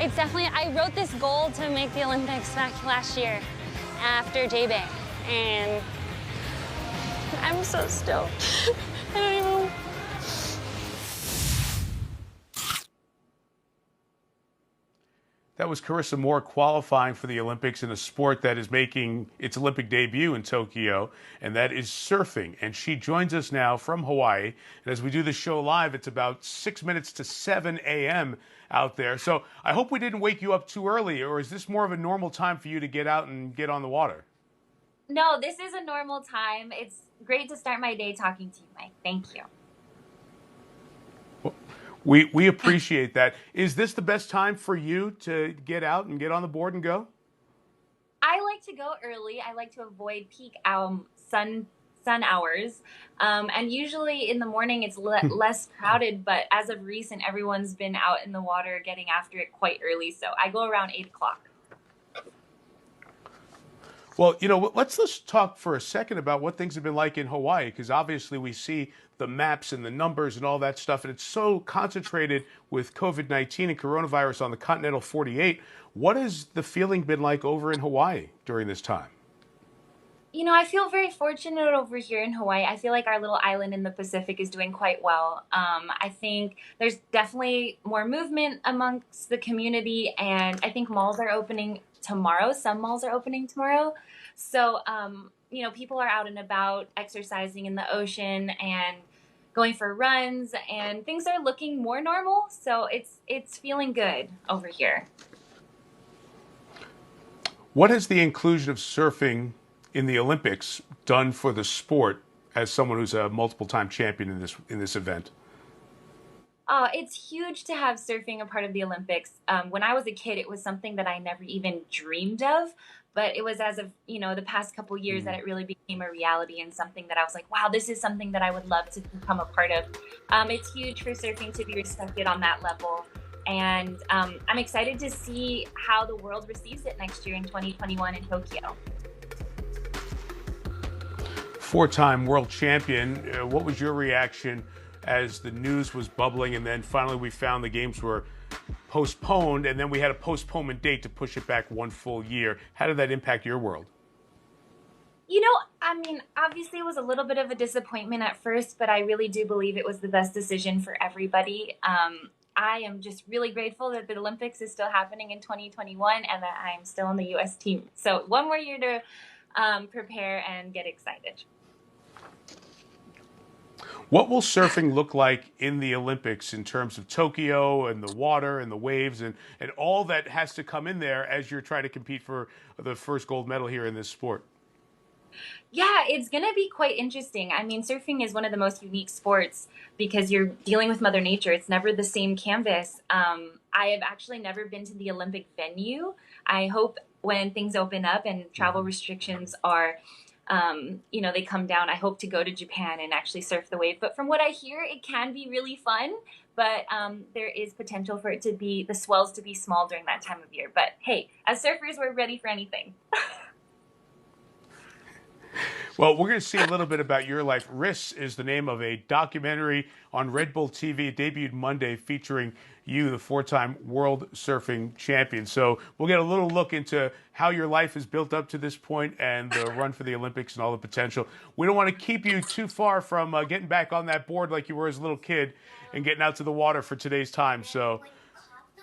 It's definitely, I wrote this goal to make the Olympics back last year after J-Bay, and I'm so stoked. I don't even... That was Carissa Moore qualifying for the Olympics in a sport that is making its Olympic debut in Tokyo, and that is surfing. And she joins us now from Hawaii. And as we do the show live, it's about 6 minutes to 7 a.m. out there. So I hope we didn't wake you up too early, or is this more of a normal time for you to get out and get on the water? No, this is a normal time. It's great to start my day talking to you, Mike. Thank you. We appreciate that. Is this the best time for you to get out and get on the board and go? I like to go early. I like to avoid peak sun hours. And usually in the morning it's less crowded, but as of recent, everyone's been out in the water getting after it quite early. So I go around 8 o'clock. Well, let's just talk for a second about what things have been like in Hawaii, because obviously we see the maps and the numbers and all that stuff, and it's so concentrated with COVID-19 and coronavirus on the continental 48. What has the feeling been like over in Hawaii during this time? I feel very fortunate over here in Hawaii. I feel like our little island in the Pacific is doing quite well. I think there's definitely more movement amongst the community, and I think malls are opening tomorrow. Some malls are opening tomorrow. So, people are out and about exercising in the ocean and going for runs, and things are looking more normal. So it's feeling good over here. What has the inclusion of surfing in the Olympics done for the sport as someone who's a multiple-time champion in this event? It's huge to have surfing a part of the Olympics. When I was a kid, it was something that I never even dreamed of, but it was as of, the past couple years that it really became a reality and something that I was like, wow, this is something that I would love to become a part of. It's huge for surfing to be respected on that level. And I'm excited to see how the world receives it next year in 2021 in Tokyo. Four-time world champion. What was your reaction as the news was bubbling, and then finally we found the games were postponed, and then we had a postponement date to push it back one full year? How did that impact your world? Obviously it was a little bit of a disappointment at first, but I really do believe it was the best decision for everybody. I am just really grateful that the Olympics is still happening in 2021 and that I'm still on the U.S. team. So one more year to prepare and get excited. What will surfing look like in the Olympics in terms of Tokyo and the water and the waves and all that has to come in there as you're trying to compete for the first gold medal here in this sport? Yeah, it's going to be quite interesting. Surfing is one of the most unique sports because you're dealing with Mother Nature. It's never the same canvas. I have actually never been to the Olympic venue. I hope when things open up and travel restrictions are they come down, I hope to go to Japan and actually surf the wave. But from what I hear, it can be really fun, but there is potential for the swells to be small during that time of year. But hey, as surfers, we're ready for anything. Well, we're going to see a little bit about your life. Riss is the name of a documentary on Red Bull TV. It debuted Monday, featuring you, the four-time world surfing champion. So we'll get a little look into how your life has built up to this point and the run for the Olympics and all the potential. We don't want to keep you too far from getting back on that board like you were as a little kid and getting out to the water for today's time. So,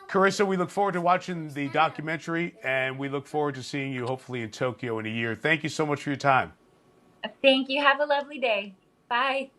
Carissa, we look forward to watching the documentary, and we look forward to seeing you hopefully in Tokyo in a year. Thank you so much for your time. Thank you. Have a lovely day. Bye.